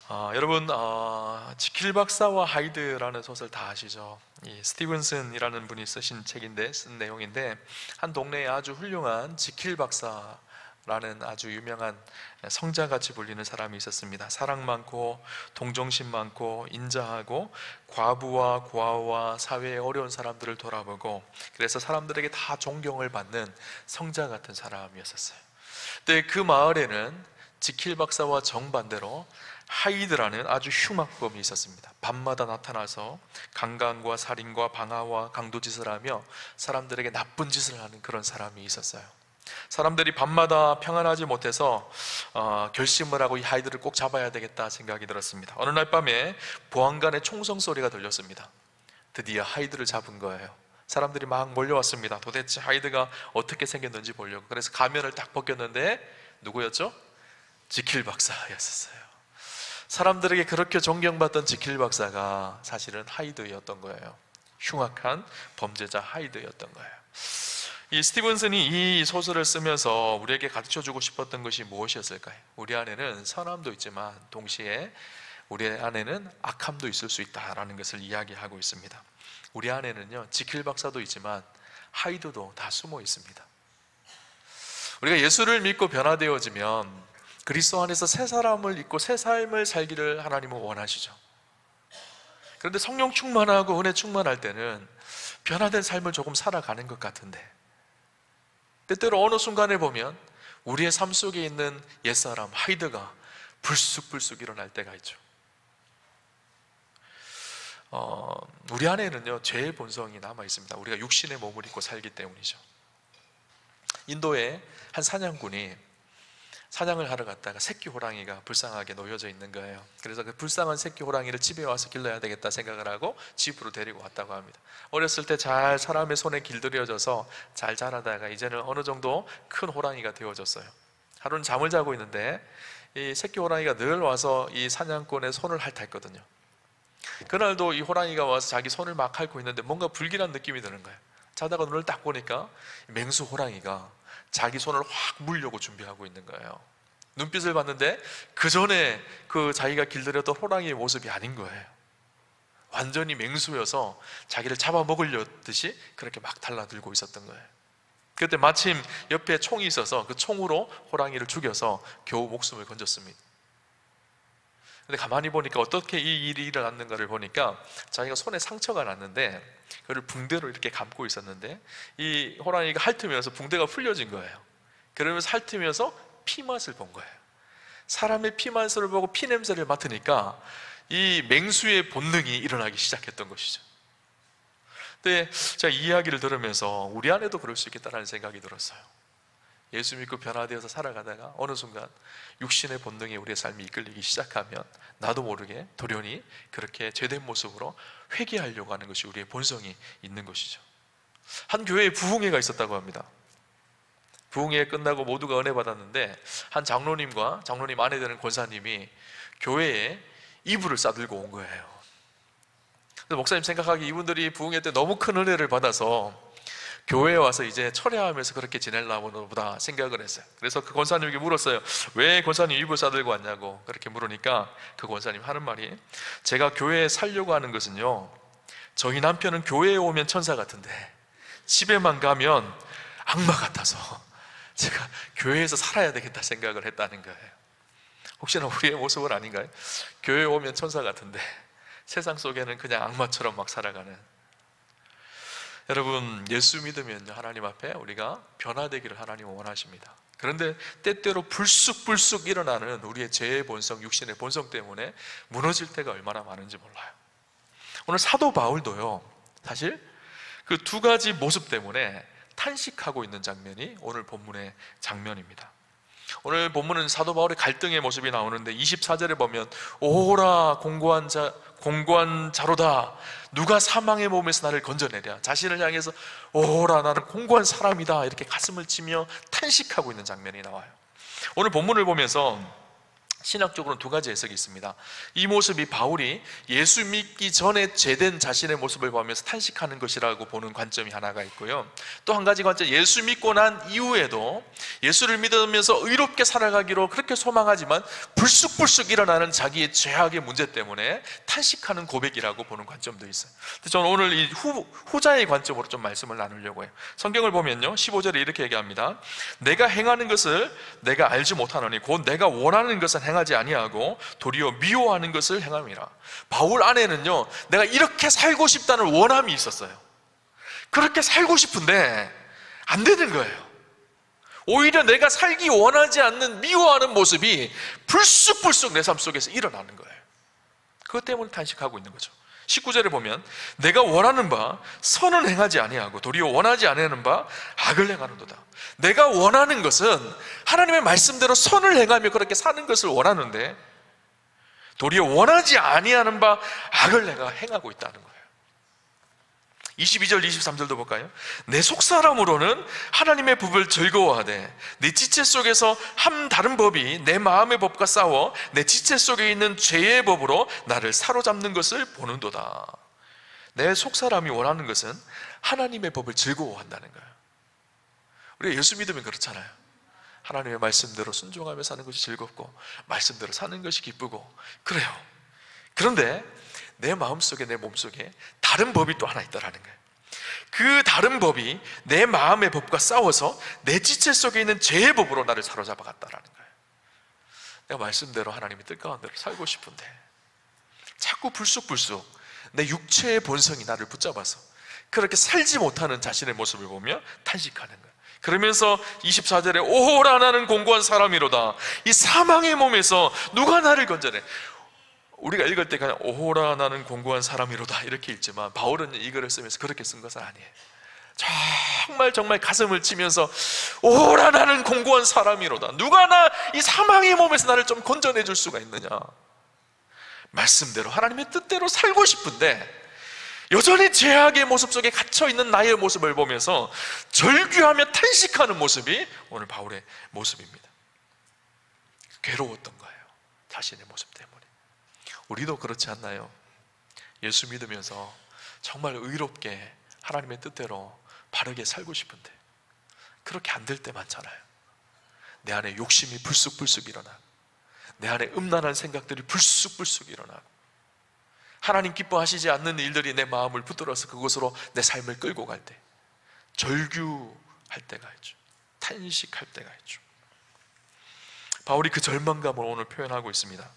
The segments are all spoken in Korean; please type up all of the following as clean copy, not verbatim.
여러분, 지킬 박사와 하이드라는 소설 다 아시죠? 이 스티븐슨이라는 분이 쓰신 책인데, 쓴 내용인데, 한 동네에 아주 훌륭한 지킬 박사라는 아주 유명한 성자같이 불리는 사람이 있었습니다. 사랑 많고 동정심 많고 인자하고 과부와 고아와 사회의 어려운 사람들을 돌아보고, 그래서 사람들에게 다 존경을 받는 성자 같은 사람이었었어요. 근데 그 마을에는 지킬 박사와 정반대로 하이드라는 아주 흉악범이 있었습니다. 밤마다 나타나서 강간과 살인과 방화와 강도짓을 하며 사람들에게 나쁜 짓을 하는 그런 사람이 있었어요. 사람들이 밤마다 평안하지 못해서 결심을 하고 이 하이드를 꼭 잡아야 되겠다 생각이 들었습니다. 어느 날 밤에 보안관의 총성 소리가 들렸습니다. 드디어 하이드를 잡은 거예요. 사람들이 막 몰려왔습니다. 도대체 하이드가 어떻게 생겼는지 보려고. 그래서 가면을 딱 벗겼는데 누구였죠? 지킬 박사였었어요. 사람들에게 그렇게 존경받던 지킬 박사가 사실은 하이드였던 거예요. 흉악한 범죄자 하이드였던 거예요. 이 스티븐슨이 이 소설을 쓰면서 우리에게 가르쳐주고 싶었던 것이 무엇이었을까요? 우리 안에는 선함도 있지만 동시에 우리 안에는 악함도 있을 수 있다라는 것을 이야기하고 있습니다. 우리 안에는요, 지킬 박사도 있지만 하이드도 다 숨어 있습니다. 우리가 예수를 믿고 변화되어지면 그리스도 안에서 새 사람을 입고 새 삶을 살기를 하나님은 원하시죠. 그런데 성령 충만하고 은혜 충만할 때는 변화된 삶을 조금 살아가는 것 같은데, 때때로 어느 순간에 보면 우리의 삶 속에 있는 옛사람 하이드가 불쑥불쑥 일어날 때가 있죠. 우리 안에는요, 죄의 본성이 남아 있습니다. 우리가 육신의 몸을 입고 살기 때문이죠. 인도의 한 사냥꾼이 사냥을 하러 갔다가 새끼 호랑이가 불쌍하게 놓여져 있는 거예요. 그래서 그 불쌍한 새끼 호랑이를 집에 와서 길러야 되겠다 생각을 하고 집으로 데리고 왔다고 합니다. 어렸을 때 잘 사람의 손에 길들여져서 잘 자라다가 이제는 어느 정도 큰 호랑이가 되어졌어요. 하루는 잠을 자고 있는데 이 새끼 호랑이가 늘 와서 이 사냥꾼의 손을 핥았거든요. 그날도 이 호랑이가 와서 자기 손을 막 핥고 있는데 뭔가 불길한 느낌이 드는 거예요. 자다가 눈을 딱 보니까 맹수 호랑이가 자기 손을 확 물려고 준비하고 있는 거예요. 눈빛을 봤는데 그 전에 그 자기가 길들였던 호랑이의 모습이 아닌 거예요. 완전히 맹수여서 자기를 잡아먹으려듯이 그렇게 막 달라들고 있었던 거예요. 그때 마침 옆에 총이 있어서 그 총으로 호랑이를 죽여서 겨우 목숨을 건졌습니다. 근데 가만히 보니까 어떻게 이 일이 일어났는가를 보니까 자기가 손에 상처가 났는데 그걸 붕대로 이렇게 감고 있었는데 이 호랑이가 핥으면서 붕대가 풀려진 거예요. 그러면서 핥으면서 피 맛을 본 거예요. 사람의 피 맛을 보고 피 냄새를 맡으니까 이 맹수의 본능이 일어나기 시작했던 것이죠. 근데 제가 이 이야기를 들으면서 우리 안에도 그럴 수 있겠다는 생각이 들었어요. 예수 믿고 변화되어서 살아가다가 어느 순간 육신의 본능에 우리의 삶이 이끌리기 시작하면 나도 모르게 돌연히 그렇게 죄된 모습으로 회개하려고 하는 것이 우리의 본성이 있는 것이죠. 한 교회에 부흥회가 있었다고 합니다. 부흥회 끝나고 모두가 은혜 받았는데 한 장로님과 장로님 아내 되는 권사님이 교회에 이불을 싸들고 온 거예요. 그래서 목사님 생각하기에 이분들이 부흥회 때 너무 큰 은혜를 받아서 교회에 와서 이제 철회하면서 그렇게 지내려나 보다 생각을 했어요. 그래서 그 권사님에게 물었어요. 왜 권사님 이불 싸들고 왔냐고 그렇게 물으니까 그 권사님 하는 말이, 제가 교회에 살려고 하는 것은요, 저희 남편은 교회에 오면 천사 같은데 집에만 가면 악마 같아서 제가 교회에서 살아야 되겠다 생각을 했다는 거예요. 혹시나 우리의 모습은 아닌가요? 교회에 오면 천사 같은데 세상 속에는 그냥 악마처럼 막 살아가는. 여러분, 예수 믿으면 하나님 앞에 우리가 변화되기를 하나님은 원하십니다. 그런데 때때로 불쑥불쑥 일어나는 우리의 죄의 본성, 육신의 본성 때문에 무너질 때가 얼마나 많은지 몰라요. 오늘 사도 바울도요, 사실 그 두 가지 모습 때문에 탄식하고 있는 장면이 오늘 본문의 장면입니다. 오늘 본문은 사도 바울의 갈등의 모습이 나오는데 24절에 보면 오호라 공고한 자로다, 누가 사망의 몸에서 나를 건져내랴. 자신을 향해서 오호라 나는 공고한 사람이다 이렇게 가슴을 치며 탄식하고 있는 장면이 나와요. 오늘 본문을 보면서 신학적으로는 두 가지 해석이 있습니다. 이 모습이 바울이 예수 믿기 전에 죄된 자신의 모습을 보면서 탄식하는 것이라고 보는 관점이 하나가 있고요, 또 한 가지 관점, 예수 믿고 난 이후에도 예수를 믿으면서 의롭게 살아가기로 그렇게 소망하지만 불쑥불쑥 일어나는 자기의 죄악의 문제 때문에 탄식하는 고백이라고 보는 관점도 있어요. 저는 오늘 이 후자의 관점으로 좀 말씀을 나누려고 해요. 성경을 보면요, 15절에 이렇게 얘기합니다. 내가 행하는 것을 내가 알지 못하노니 곧 내가 원하는 것은 행하지 아니하고 도리어 미워하는 것을 행함이라. 바울 안에는요, 내가 이렇게 살고 싶다는 원함이 있었어요. 그렇게 살고 싶은데 안 되는 거예요. 오히려 내가 살기 원하지 않는 미워하는 모습이 불쑥불쑥 내 삶 속에서 일어나는 거예요. 그것 때문에 탄식하고 있는 거죠. 19절에 보면 내가 원하는 바 선은 행하지 아니하고 도리어 원하지 아니하는 바 악을 행하는도다. 내가 원하는 것은 하나님의 말씀대로 선을 행하며 그렇게 사는 것을 원하는데 도리어 원하지 아니하는 바 악을 내가 행하고 있다는 거예요. 22절 23절도 볼까요? 내 속사람으로는 하나님의 법을 즐거워하되 내 지체 속에서 한 다른 법이 내 마음의 법과 싸워 내 지체 속에 있는 죄의 법으로 나를 사로잡는 것을 보는도다. 내 속사람이 원하는 것은 하나님의 법을 즐거워한다는 거예요. 우리가 예수 믿으면 그렇잖아요. 하나님의 말씀대로 순종하며 사는 것이 즐겁고 말씀대로 사는 것이 기쁘고 그래요. 그런데 내 마음속에, 내 몸속에 다른 법이 또 하나 있다라는 거예요. 그 다른 법이 내 마음의 법과 싸워서 내 지체 속에 있는 죄의 법으로 나를 사로잡아 갔다라는 거예요. 내가 말씀대로 하나님의 뜻 가운데로 살고 싶은데 자꾸 불쑥불쑥 내 육체의 본성이 나를 붙잡아서 그렇게 살지 못하는 자신의 모습을 보며 탄식하는 거예요. 그러면서 24절에 오호라 나는 공고한 사람이로다. 이 사망의 몸에서 누가 나를 건져내. 우리가 읽을 때 그냥 오호라 나는 공고한 사람이로다 이렇게 읽지만 바울은 이 글을 쓰면서 그렇게 쓴 것은 아니에요. 정말 가슴을 치면서 오호라 나는 공고한 사람이로다. 누가 나 이 사망의 몸에서 나를 좀 건져내 줄 수가 있느냐. 말씀대로 하나님의 뜻대로 살고 싶은데 여전히 죄악의 모습 속에 갇혀있는 나의 모습을 보면서 절규하며 탄식하는 모습이 오늘 바울의 모습입니다. 괴로웠던 거예요. 자신의 모습 때문에. 우리도 그렇지 않나요? 예수 믿으면서 정말 의롭게 하나님의 뜻대로 바르게 살고 싶은데 그렇게 안 될 때 많잖아요. 내 안에 욕심이 불쑥불쑥 일어나고 내 안에 음란한 생각들이 불쑥불쑥 일어나고 하나님 기뻐하시지 않는 일들이 내 마음을 붙들어서 그곳으로 내 삶을 끌고 갈 때 절규할 때가 있죠. 탄식할 때가 있죠. 바울이 그 절망감을 오늘 표현하고 있습니다.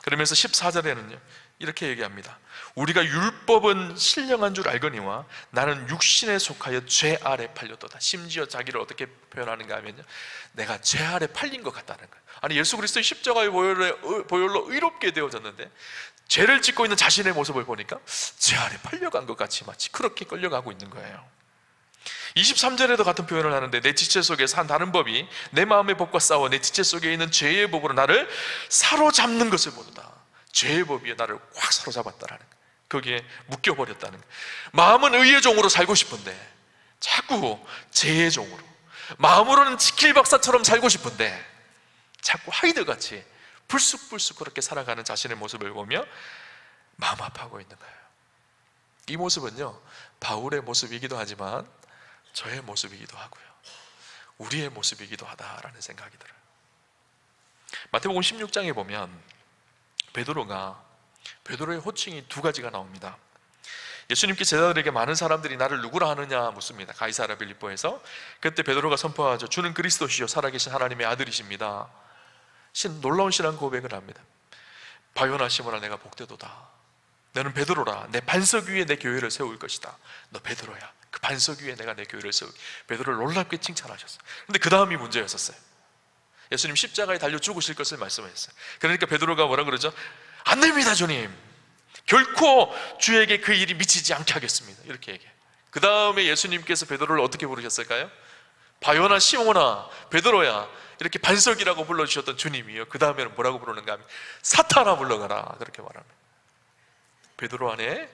그러면서 14절에는요 이렇게 얘기합니다. 우리가 율법은 신령한 줄 알거니와 나는 육신에 속하여 죄 아래 팔렸도다. 심지어 자기를 어떻게 표현하는가 하면요, 내가 죄 아래 팔린 것 같다는 거예요. 아니 예수 그리스도의 십자가의 보혈로 의롭게 되어졌는데 죄를 짓고 있는 자신의 모습을 보니까 죄 아래 팔려간 것 같이 마치 그렇게 끌려가고 있는 거예요. 23절에도 같은 표현을 하는데 내 지체 속에서 한 다른 법이 내 마음의 법과 싸워 내 지체 속에 있는 죄의 법으로 나를 사로잡는 것을 보도다. 죄의 법이 나를 확 사로잡았다라는 거예요. 거기에 묶여버렸다는 거예요. 마음은 의의 종으로 살고 싶은데 자꾸 죄의 종으로, 마음으로는 지킬 박사처럼 살고 싶은데 자꾸 하이드같이 불쑥불쑥 그렇게 살아가는 자신의 모습을 보며 마음 아파하고 있는 거예요. 이 모습은요 바울의 모습이기도 하지만 저의 모습이기도 하고요 우리의 모습이기도 하다라는 생각이 들어요. 마태복음 16장에 보면 베드로의 호칭이 두 가지가 나옵니다. 예수님께 제자들에게 많은 사람들이 나를 누구라 하느냐 묻습니다. 가이사랴 빌립보에서. 그때 베드로가 선포하죠. 주는 그리스도시요 살아계신 하나님의 아들이십니다. 놀라운 신앙 고백을 합니다. 바요나 시몬아 내가 복되도다. 너는 베드로라. 내 반석 위에 내 교회를 세울 것이다. 너 베드로야. 그 반석 위에 내가 내 교회를 세울. 베드로를 놀랍게 칭찬하셨어요. 그런데 그 다음이 문제였었어요. 예수님 십자가에 달려 죽으실 것을 말씀하셨어요. 그러니까 베드로가 뭐라 그러죠? 안 됩니다 주님. 결코 주에게 그 일이 미치지 않게 하겠습니다. 이렇게 얘기해요. 그 다음에 예수님께서 베드로를 어떻게 부르셨을까요? 바요나 시몬아 베드로야 이렇게 반석이라고 불러주셨던 주님이요 그 다음에는 뭐라고 부르는가 하면 사탄아 물러가라 그렇게 말합니다. 베드로 안에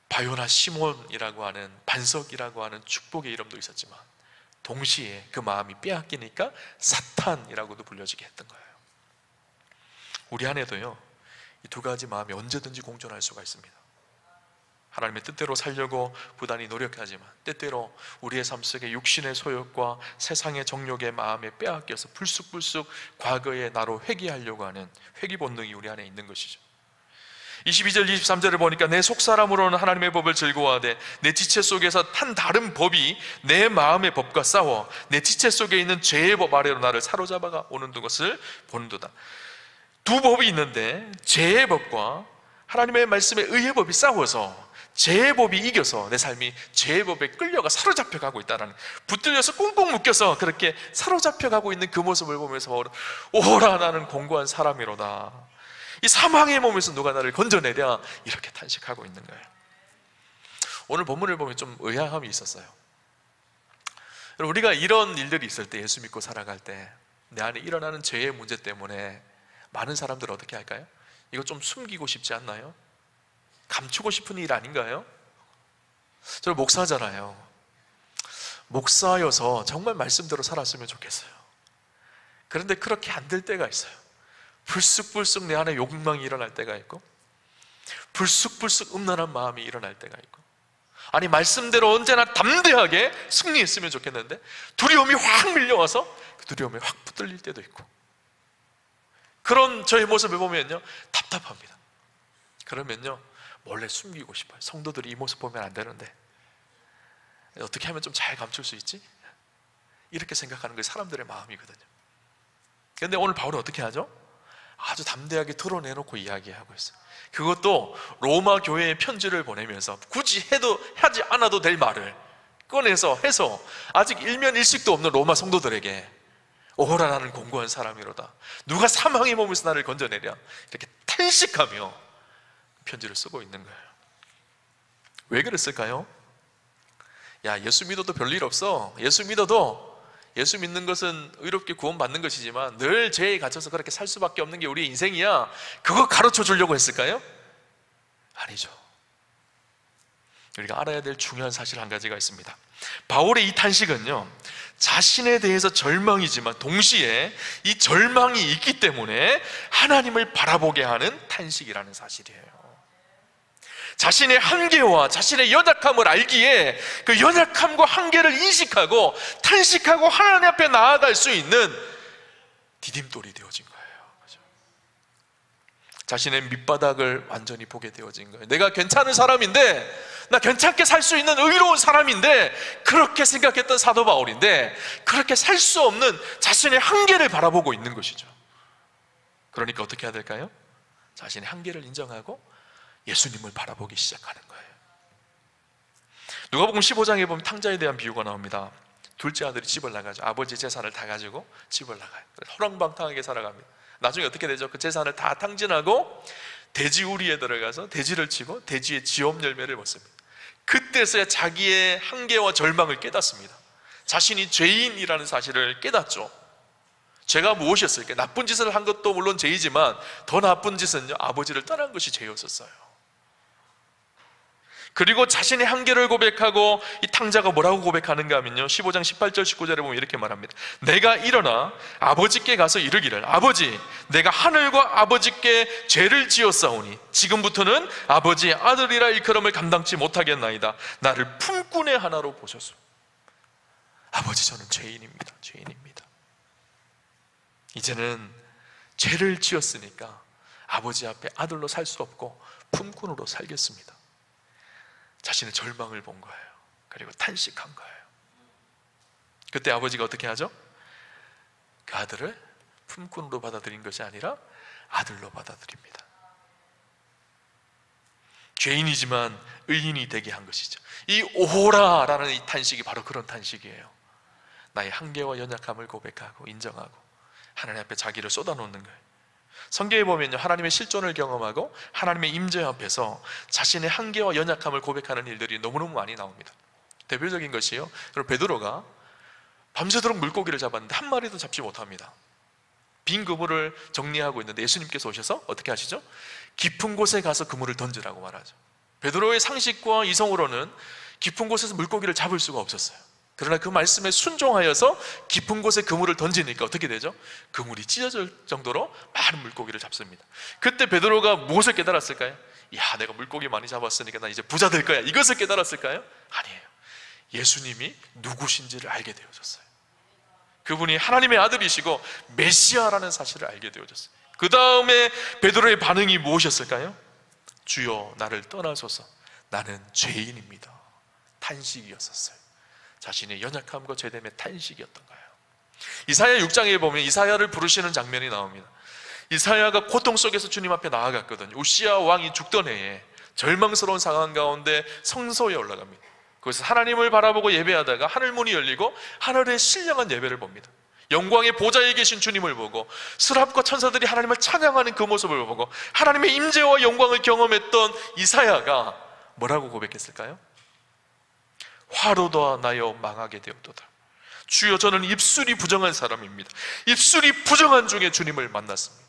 바요나 시몬이라고 하는 반석이라고 하는 축복의 이름도 있었지만 동시에 그 마음이 빼앗기니까 사탄이라고도 불려지게 했던 거예요. 우리 안에도요, 이 두 가지 마음이 언제든지 공존할 수가 있습니다. 하나님의 뜻대로 살려고 부단히 노력하지만 때때로 우리의 삶 속에 육신의 소욕과 세상의 정욕의 마음에 빼앗겨서 불쑥불쑥 과거의 나로 회귀하려고 하는 회귀 본능이 우리 안에 있는 것이죠. 22절 23절을 보니까 내 속사람으로는 하나님의 법을 즐거워하되 내 지체 속에서 한 다른 법이 내 마음의 법과 싸워 내 지체 속에 있는 죄의 법 아래로 나를 사로잡아가 오는 것을 보는도다. 두 법이 있는데 죄의 법과 하나님의 말씀의 의의 법이 싸워서 죄의 법이 이겨서 내 삶이 죄의 법에 끌려가 사로잡혀가고 있다는, 붙들려서 꽁꽁 묶여서 그렇게 사로잡혀가고 있는 그 모습을 보면서 오라 나는 공고한 사람이로다, 이 사망의 몸에서 누가 나를 건져내랴, 이렇게 탄식하고 있는 거예요. 오늘 본문을 보면 좀 의아함이 있었어요. 우리가 이런 일들이 있을 때, 예수 믿고 살아갈 때 내 안에 일어나는 죄의 문제 때문에 많은 사람들은 어떻게 할까요? 이거 좀 숨기고 싶지 않나요? 감추고 싶은 일 아닌가요? 저는 목사잖아요. 목사여서 정말 말씀대로 살았으면 좋겠어요. 그런데 그렇게 안 될 때가 있어요. 불쑥불쑥 내 안에 욕망이 일어날 때가 있고, 불쑥불쑥 음란한 마음이 일어날 때가 있고, 아니 말씀대로 언제나 담대하게 승리했으면 좋겠는데 두려움이 확 밀려와서 그 두려움에 확 붙들릴 때도 있고, 그런 저의 모습을 보면요 답답합니다. 그러면요 몰래 숨기고 싶어요. 성도들이 이 모습 보면 안 되는데 어떻게 하면 좀 잘 감출 수 있지? 이렇게 생각하는 게 사람들의 마음이거든요. 그런데 오늘 바울은 어떻게 하죠? 아주 담대하게 털어내놓고 이야기하고 있어요. 그것도 로마 교회에 편지를 보내면서 굳이 하지 않아도 될 말을 꺼내서 해서 아직 일면일식도 없는 로마 성도들에게 오호라 나는 공고한 사람이로다, 누가 사망의 몸에서 나를 건져내랴, 이렇게 탄식하며 편지를 쓰고 있는 거예요. 왜 그랬을까요? 야, 예수 믿어도 별일 없어. 예수 믿는 것은 의롭게 구원받는 것이지만 늘 죄에 갇혀서 그렇게 살 수밖에 없는 게 우리의 인생이야, 그거 가르쳐 주려고 했을까요? 아니죠. 우리가 알아야 될 중요한 사실 한 가지가 있습니다. 바울의 이 탄식은요 자신에 대해서 절망이지만 동시에 이 절망이 있기 때문에 하나님을 바라보게 하는 탄식이라는 사실이에요. 자신의 한계와 자신의 연약함을 알기에 그 연약함과 한계를 인식하고 탄식하고 하나님 앞에 나아갈 수 있는 디딤돌이 되어진 거예요. 그죠? 자신의 밑바닥을 완전히 보게 되어진 거예요. 내가 괜찮은 사람인데, 나 괜찮게 살 수 있는 의로운 사람인데, 그렇게 생각했던 사도 바울인데 그렇게 살 수 없는 자신의 한계를 바라보고 있는 것이죠. 그러니까 어떻게 해야 될까요? 자신의 한계를 인정하고 예수님을 바라보기 시작하는 거예요. 누가복음 15장에 보면 탕자에 대한 비유가 나옵니다. 둘째 아들이 집을 나가죠. 아버지 재산을 다 가지고 집을 나가요. 허랑방탕하게 살아갑니다. 나중에 어떻게 되죠? 그 재산을 다 탕진하고 돼지 우리에 들어가서 돼지를 치고 돼지의 지업 열매를 먹습니다. 그때서야 자기의 한계와 절망을 깨닫습니다. 자신이 죄인이라는 사실을 깨닫죠. 죄가 무엇이었을까요? 나쁜 짓을 한 것도 물론 죄이지만 더 나쁜 짓은요 아버지를 떠난 것이 죄였었어요. 그리고 자신의 한계를 고백하고 이 탕자가 뭐라고 고백하는가 하면요 15장 18절 19절에 보면 이렇게 말합니다. 내가 일어나 아버지께 가서 이르기를, 아버지 내가 하늘과 아버지께 죄를 지었사오니 지금부터는 아버지의 아들이라 일컬음을 감당치 못하겠나이다. 나를 품꾼의 하나로 보소서. 아버지 저는 죄인입니다. 이제는 죄를 지었으니까 아버지 앞에 아들로 살 수 없고 품꾼으로 살겠습니다. 자신의 절망을 본 거예요. 그리고 탄식한 거예요. 그때 아버지가 어떻게 하죠? 그 아들을 품꾼으로 받아들인 것이 아니라 아들로 받아들입니다. 죄인이지만 의인이 되게 한 것이죠. 이 오호라라는 이 탄식이 바로 그런 탄식이에요. 나의 한계와 연약함을 고백하고 인정하고 하나님 앞에 자기를 쏟아놓는 거예요. 성경에 보면요 하나님의 실존을 경험하고 하나님의 임재 앞에서 자신의 한계와 연약함을 고백하는 일들이 너무너무 많이 나옵니다. 대표적인 것이요, 베드로가 밤새도록 물고기를 잡았는데 한 마리도 잡지 못합니다. 빈 그물을 정리하고 있는데 예수님께서 오셔서 어떻게 하시죠? 깊은 곳에 가서 그물을 던지라고 말하죠. 베드로의 상식과 이성으로는 깊은 곳에서 물고기를 잡을 수가 없었어요. 그러나 그 말씀에 순종하여서 깊은 곳에 그물을 던지니까 어떻게 되죠? 그물이 찢어질 정도로 많은 물고기를 잡습니다. 그때 베드로가 무엇을 깨달았을까요? 야, 내가 물고기 많이 잡았으니까 나 이제 부자 될 거야, 이것을 깨달았을까요? 아니에요. 예수님이 누구신지를 알게 되어졌어요. 그분이 하나님의 아들이시고 메시아라는 사실을 알게 되어졌어요. 그 다음에 베드로의 반응이 무엇이었을까요? 주여 나를 떠나소서, 나는 죄인입니다. 탄식이었었어요. 자신의 연약함과 죄됨의 탄식이었던 거예요. 이사야 6장에 보면 이사야를 부르시는 장면이 나옵니다. 이사야가 고통 속에서 주님 앞에 나아갔거든요. 우시야 왕이 죽던 해에 절망스러운 상황 가운데 성소에 올라갑니다. 거기서 하나님을 바라보고 예배하다가 하늘문이 열리고 하늘의 신령한 예배를 봅니다. 영광의 보좌에 계신 주님을 보고 스랍과 천사들이 하나님을 찬양하는 그 모습을 보고 하나님의 임재와 영광을 경험했던 이사야가 뭐라고 고백했을까요? 화로도 나여 망하게 되었도다. 주여 저는 입술이 부정한 사람입니다. 입술이 부정한 중에 주님을 만났습니다.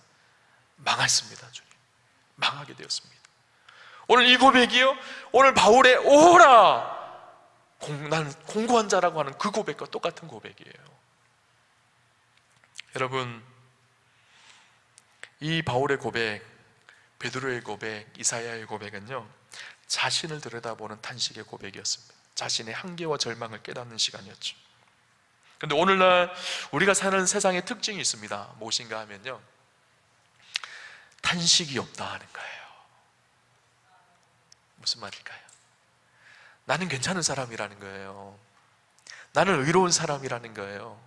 망했습니다. 주님, 망하게 되었습니다. 오늘 이 고백이요, 오늘 바울의 오라 난 공고한 자라고 하는 그 고백과 똑같은 고백이에요. 여러분, 이 바울의 고백, 베드로의 고백, 이사야의 고백은요, 자신을 들여다보는 탄식의 고백이었습니다. 자신의 한계와 절망을 깨닫는 시간이었죠. 그런데 오늘날 우리가 사는 세상의 특징이 있습니다. 무엇인가 하면요, 탄식이 없다 하는 거예요. 무슨 말일까요? 나는 괜찮은 사람이라는 거예요. 나는 의로운 사람이라는 거예요.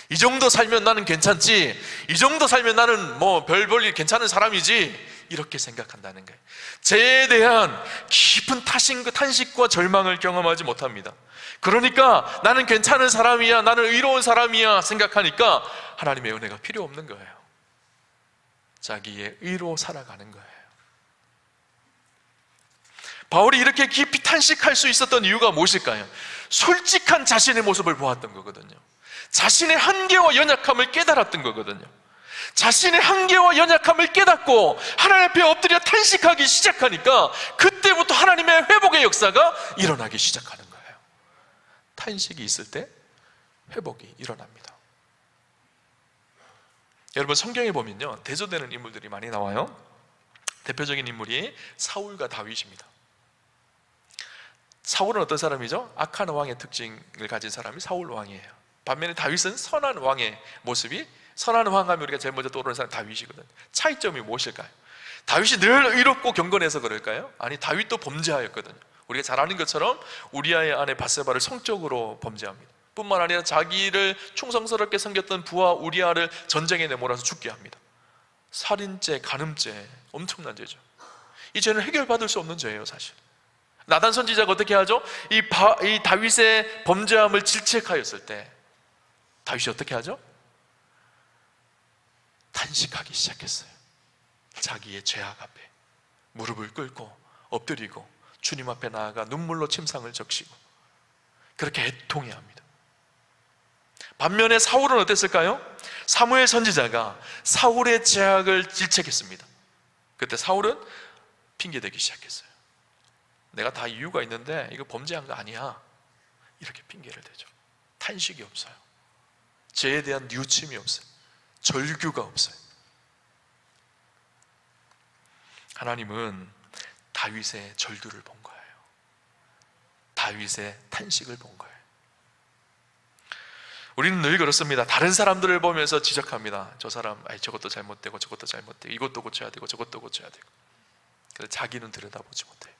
이 정도 살면 나는 괜찮지, 이 정도 살면 나는 뭐 별 볼 일 괜찮은 사람이지, 이렇게 생각한다는 거예요. 죄에 대한 깊은 탄식과 절망을 경험하지 못합니다. 그러니까 나는 괜찮은 사람이야, 나는 의로운 사람이야 생각하니까 하나님의 은혜가 필요 없는 거예요. 자기의 의로 살아가는 거예요. 바울이 이렇게 깊이 탄식할 수 있었던 이유가 무엇일까요? 솔직한 자신의 모습을 보았던 거거든요. 자신의 한계와 연약함을 깨달았던 거거든요. 자신의 한계와 연약함을 깨닫고 하나님 앞에 엎드려 탄식하기 시작하니까 그때부터 하나님의 회복의 역사가 일어나기 시작하는 거예요. 탄식이 있을 때 회복이 일어납니다. 여러분, 성경에 보면요, 대조되는 인물들이 많이 나와요. 대표적인 인물이 사울과 다윗입니다. 사울은 어떤 사람이죠? 악한 왕의 특징을 가진 사람이 사울 왕이에요. 반면에 다윗은 선한 왕의 모습이, 선한 왕 하면 우리가 제일 먼저 떠오르는 사람이 다윗이거든요. 차이점이 무엇일까요? 다윗이 늘 의롭고 경건해서 그럴까요? 아니, 다윗도 범죄하였거든요. 우리가 잘 아는 것처럼 우리아의 아내 밧세바를 성적으로 범죄합니다. 뿐만 아니라 자기를 충성스럽게 섬겼던 부하 우리아를 전쟁에 내몰아서 죽게 합니다. 살인죄, 간음죄, 엄청난 죄죠. 이 죄는 해결받을 수 없는 죄예요, 사실. 나단 선지자가 어떻게 하죠? 이 다윗의 범죄함을 질책하였을 때 다윗이 어떻게 하죠? 탄식하기 시작했어요. 자기의 죄악 앞에 무릎을 꿇고 엎드리고 주님 앞에 나아가 눈물로 침상을 적시고 그렇게 애통해야 합니다. 반면에 사울은 어땠을까요? 사무엘 선지자가 사울의 죄악을 질책했습니다. 그때 사울은 핑계대기 시작했어요. 내가 다 이유가 있는데 이거 범죄한 거 아니야, 이렇게 핑계를 대죠. 탄식이 없어요. 죄에 대한 뉘우침이 없어요. 절규가 없어요. 하나님은 다윗의 절규를 본 거예요. 다윗의 탄식을 본 거예요. 우리는 늘 그렇습니다. 다른 사람들을 보면서 지적합니다. 저 사람, 저것도 잘못되고 저것도 잘못되고 이것도 고쳐야 되고 저것도 고쳐야 되고. 그래서 자기는 들여다보지 못해요.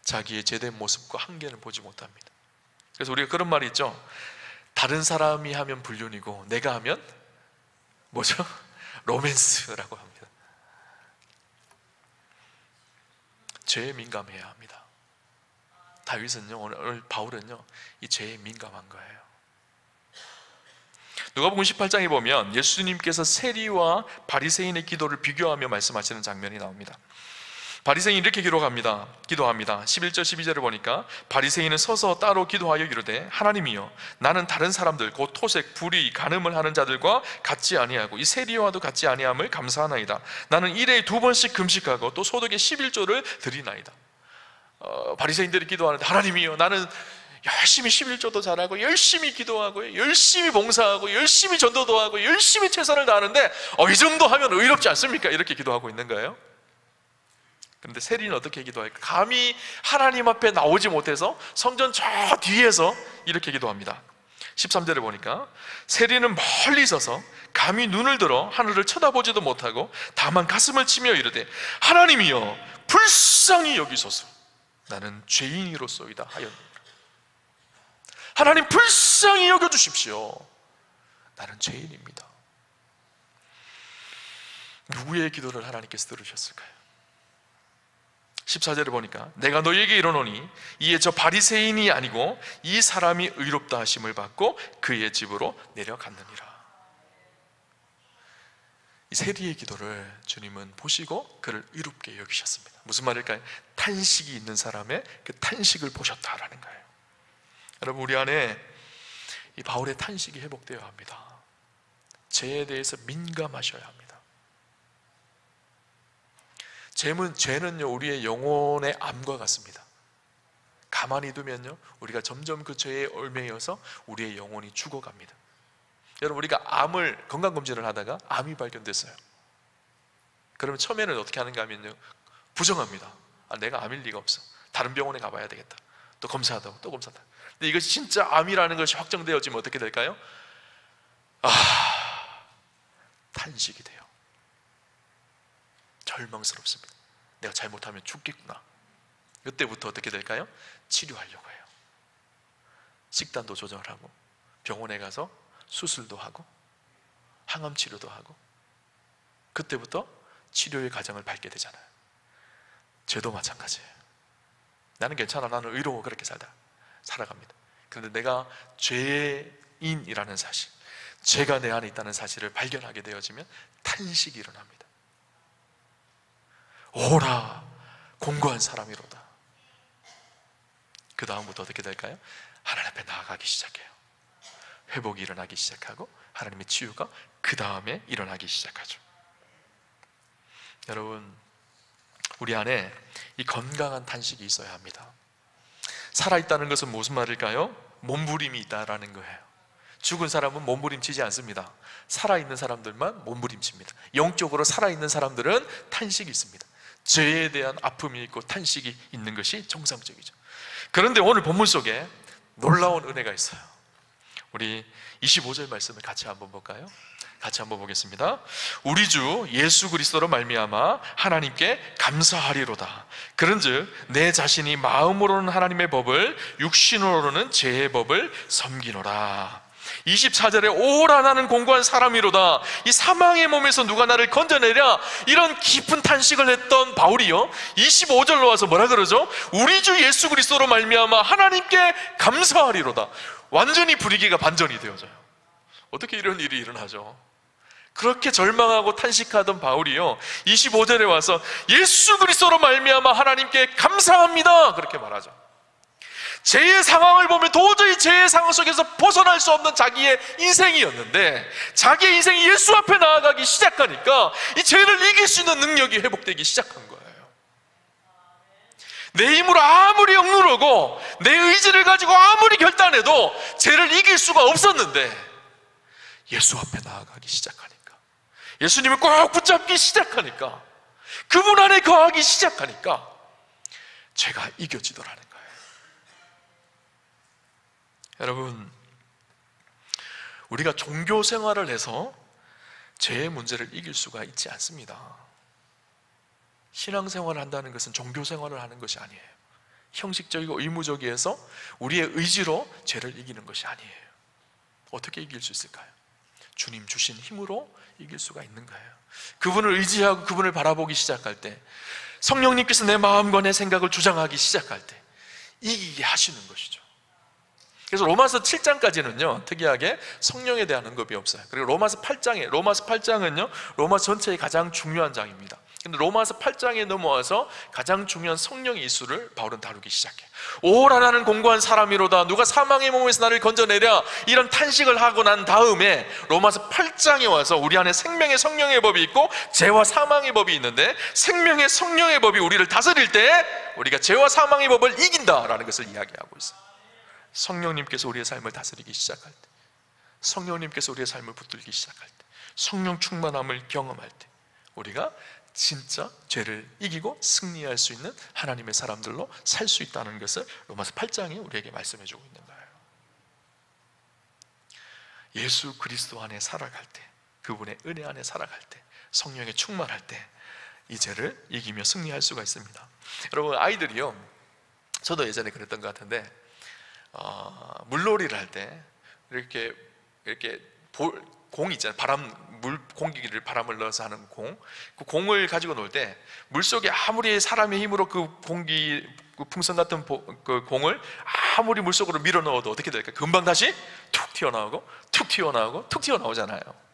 자기의 제된 모습과 한계는 보지 못합니다. 그래서 우리가 그런 말이 있죠. 다른 사람이 하면 불륜이고 내가 하면 뭐죠? 로맨스라고 합니다. 죄에 민감해야 합니다. 다윗은요, 오늘 바울은요, 이 죄에 민감한 거예요. 누가복음 18장에 보면 예수님께서 세리와 바리새인의 기도를 비교하며 말씀하시는 장면이 나옵니다. 바리새인이 이렇게 기도합니다. 11절 12절을 보니까 바리새인은 서서 따로 기도하여 이르되 하나님이여, 나는 다른 사람들 곧 토색, 불의, 간음을 하는 자들과 같지 아니하고 이 세리와도 같지 아니함을 감사하나이다. 나는 일에 2번씩 금식하고 또 소득의 11조를 드리나이다. 바리새인들이 기도하는데 하나님이여, 나는 열심히 11조도 잘하고 열심히 기도하고 열심히 봉사하고 열심히 전도도 하고 열심히 최선을 다하는데 이 정도 하면 의롭지 않습니까? 이렇게 기도하고 있는 거예요. 그런데 세리는 어떻게 기도할까? 감히 하나님 앞에 나오지 못해서 성전 저 뒤에서 이렇게 기도합니다. 13절에 보니까 세리는 멀리 서서 감히 눈을 들어 하늘을 쳐다보지도 못하고 다만 가슴을 치며 이르되 하나님이여 불쌍히 여기소서 나는 죄인이로소이다 하였노라. 하나님 불쌍히 여겨주십시오. 나는 죄인입니다. 누구의 기도를 하나님께서 들으셨을까요? 14절에 보니까 내가 너희에게 이르노니 이에 저 바리새인이 아니고 이 사람이 의롭다 하심을 받고 그의 집으로 내려갔느니라. 이 세리의 기도를 주님은 보시고 그를 의롭게 여기셨습니다. 무슨 말일까요? 탄식이 있는 사람의 그 탄식을 보셨다라는 거예요. 여러분, 우리 안에 이 바울의 탄식이 회복되어야 합니다. 죄에 대해서 민감하셔야 합니다. 죄는요 우리의 영혼의 암과 같습니다. 가만히 두면요 우리가 점점 그 죄에 얽매여서 우리의 영혼이 죽어갑니다. 여러분, 우리가 건강검진을 하다가 암이 발견됐어요. 그러면 처음에는 어떻게 하는가 하면요 부정합니다. 내가 암일 리가 없어, 다른 병원에 가봐야 되겠다. 또 검사하다가 또 검사하다가. 근데 이것이 진짜 암이라는 것이 확정되어지면 어떻게 될까요? 탄식이 돼요. 절망스럽습니다. 내가 잘못하면 죽겠구나. 그때부터 어떻게 될까요? 치료하려고 해요. 식단도 조절하고 병원에 가서 수술도 하고 항암 치료도 하고 그때부터 치료의 과정을 밟게 되잖아요. 죄도 마찬가지예요. 나는 괜찮아, 나는 의로워, 그렇게 살아갑니다. 그런데 내가 죄인이라는 사실, 죄가 내 안에 있다는 사실을 발견하게 되어지면 탄식이 일어납니다. 오라 공고한 사람이로다. 그 다음부터 어떻게 될까요? 하나님 앞에 나아가기 시작해요. 회복이 일어나기 시작하고 하나님의 치유가 그 다음에 일어나기 시작하죠. 여러분, 우리 안에 이 건강한 탄식이 있어야 합니다. 살아있다는 것은 무슨 말일까요? 몸부림이 있다라는 거예요. 죽은 사람은 몸부림치지 않습니다. 살아있는 사람들만 몸부림칩니다. 영적으로 살아있는 사람들은 탄식이 있습니다. 죄에 대한 아픔이 있고 탄식이 있는 것이 정상적이죠. 그런데 오늘 본문 속에 놀라운 은혜가 있어요. 우리 25절 말씀을 같이 한번 볼까요? 같이 한번 보겠습니다. 우리 주 예수 그리스도로 말미암아 하나님께 감사하리로다. 그런즉 내 자신이 마음으로는 하나님의 법을, 육신으로는 죄의 법을 섬기노라. 24절에 오라 나는 공고한 사람이로다. 이 사망의 몸에서 누가 나를 건져내랴. 이런 깊은 탄식을 했던 바울이요 25절로 와서 뭐라 그러죠? 우리 주 예수 그리스도로 말미암아 하나님께 감사하리로다. 완전히 분위기가 반전이 되어져요. 어떻게 이런 일이 일어나죠? 그렇게 절망하고 탄식하던 바울이요 25절에 와서 예수 그리스도로 말미암아 하나님께 감사합니다 그렇게 말하죠. 죄의 상황을 보면 도저히 죄의 상황 속에서 벗어날 수 없는 자기의 인생이었는데 자기의 인생이 예수 앞에 나아가기 시작하니까 이 죄를 이길 수 있는 능력이 회복되기 시작한 거예요. 내 힘으로 아무리 억누르고 내 의지를 가지고 아무리 결단해도 죄를 이길 수가 없었는데 예수 앞에 나아가기 시작하니까, 예수님을 꼭 붙잡기 시작하니까, 그분 안에 거하기 시작하니까 죄가 이겨지더라는 거예요. 여러분, 우리가 종교 생활을 해서 죄의 문제를 이길 수가 있지 않습니다. 신앙생활을 한다는 것은 종교 생활을 하는 것이 아니에요. 형식적이고 의무적이어서 우리의 의지로 죄를 이기는 것이 아니에요. 어떻게 이길 수 있을까요? 주님 주신 힘으로 이길 수가 있는 거예요. 그분을 의지하고 그분을 바라보기 시작할 때, 성령님께서 내 마음과 내 생각을 주장하기 시작할 때 이기게 하시는 것이죠. 그래서 로마서 7장까지는요 특이하게 성령에 대한 언급이 없어요. 그리고 로마서 8장은요 로마 전체의 가장 중요한 장입니다. 근데 로마서 8장에 넘어와서 가장 중요한 성령의 이수를 바울은 다루기 시작해요. 오라 나는 공고한 사람이로다. 누가 사망의 몸에서 나를 건져내랴. 이런 탄식을 하고 난 다음에 로마서 8장에 와서 우리 안에 생명의 성령의 법이 있고 죄와 사망의 법이 있는데, 생명의 성령의 법이 우리를 다스릴 때 우리가 죄와 사망의 법을 이긴다라는 것을 이야기하고 있어요. 성령님께서 우리의 삶을 다스리기 시작할 때, 성령님께서 우리의 삶을 붙들기 시작할 때, 성령 충만함을 경험할 때 우리가 진짜 죄를 이기고 승리할 수 있는 하나님의 사람들로 살 수 있다는 것을 로마서 8장이 우리에게 말씀해 주고 있는 거예요. 예수 그리스도 안에 살아갈 때, 그분의 은혜 안에 살아갈 때, 성령에 충만할 때 이 죄를 이기며 승리할 수가 있습니다. 여러분, 아이들이요, 저도 예전에 그랬던 것 같은데 물놀이를 할 때 이렇게 공 있잖아요. 공기를 바람을 넣어서 하는 공. 그 공을 가지고 놀 때 물속에 아무리 사람의 힘으로 그 풍선 같은 그 공을 아무리 물속으로 밀어 넣어도 어떻게 될까요? 금방 다시 툭 튀어나오고 툭 튀어나오고 툭 튀어나오잖아요.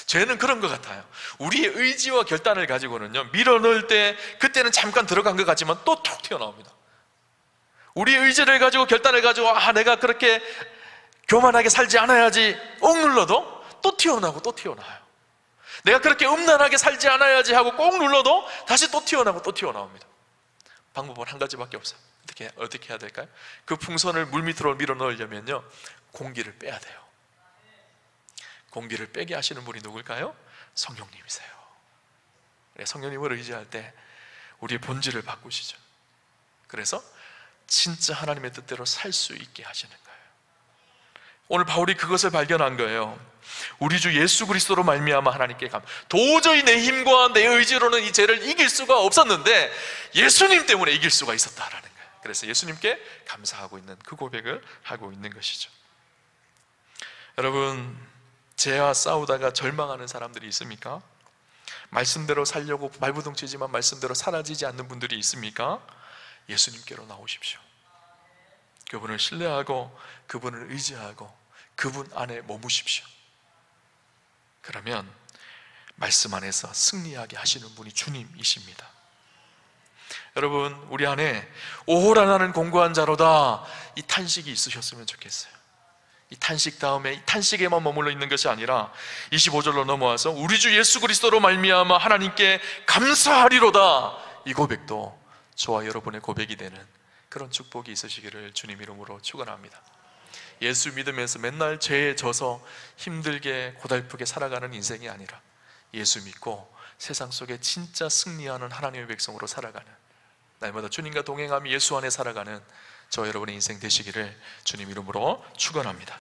죄는 그런 것 같아요. 우리의 의지와 결단을 가지고는요, 밀어 넣을 때 그때는 잠깐 들어간 것 같지만 또 툭 튀어나옵니다. 우리의 의지를 가지고 결단을 가지고 내가 그렇게 교만하게 살지 않아야지 억눌러도 또 튀어나오고 또 튀어나와요. 내가 그렇게 음란하게 살지 않아야지 하고 꼭 눌러도 다시 또 튀어나오고 또 튀어나옵니다. 방법은 한 가지밖에 없어요. 어떻게 해야 될까요? 그 풍선을 물 밑으로 밀어 넣으려면요, 공기를 빼야 돼요. 공기를 빼게 하시는 분이 누굴까요? 성령님이세요. 성령님을 의지할 때 우리의 본질을 바꾸시죠. 그래서 진짜 하나님의 뜻대로 살 수 있게 하시는 거예요. 오늘 바울이 그것을 발견한 거예요. 우리 주 예수 그리스도로 말미암아 하나님께 도저히 내 힘과 내 의지로는 이 죄를 이길 수가 없었는데 예수님 때문에 이길 수가 있었다라는 거예요. 그래서 예수님께 감사하고 있는 그 고백을 하고 있는 것이죠. 여러분, 죄와 싸우다가 절망하는 사람들이 있습니까? 말씀대로 살려고 발부둥치지만 말씀대로 사라지지 않는 분들이 있습니까? 예수님께로 나오십시오. 그분을 신뢰하고 그분을 의지하고 그분 안에 머무십시오. 그러면 말씀 안에서 승리하게 하시는 분이 주님이십니다. 여러분, 우리 안에 오호라 나는 공고한 자로다, 이 탄식이 있으셨으면 좋겠어요. 이 탄식 다음에 이 탄식에만 머물러 있는 것이 아니라 25절로 넘어와서 우리 주 예수 그리스도로 말미암아 하나님께 감사하리로다, 이 고백도 저와 여러분의 고백이 되는 그런 축복이 있으시기를 주님 이름으로 축원합니다. 예수 믿으면서 맨날 죄에 져서 힘들게 고달프게 살아가는 인생이 아니라 예수 믿고 세상 속에 진짜 승리하는 하나님의 백성으로 살아가는, 날마다 주님과 동행하며 예수 안에 살아가는 저 여러분의 인생 되시기를 주님 이름으로 축원합니다.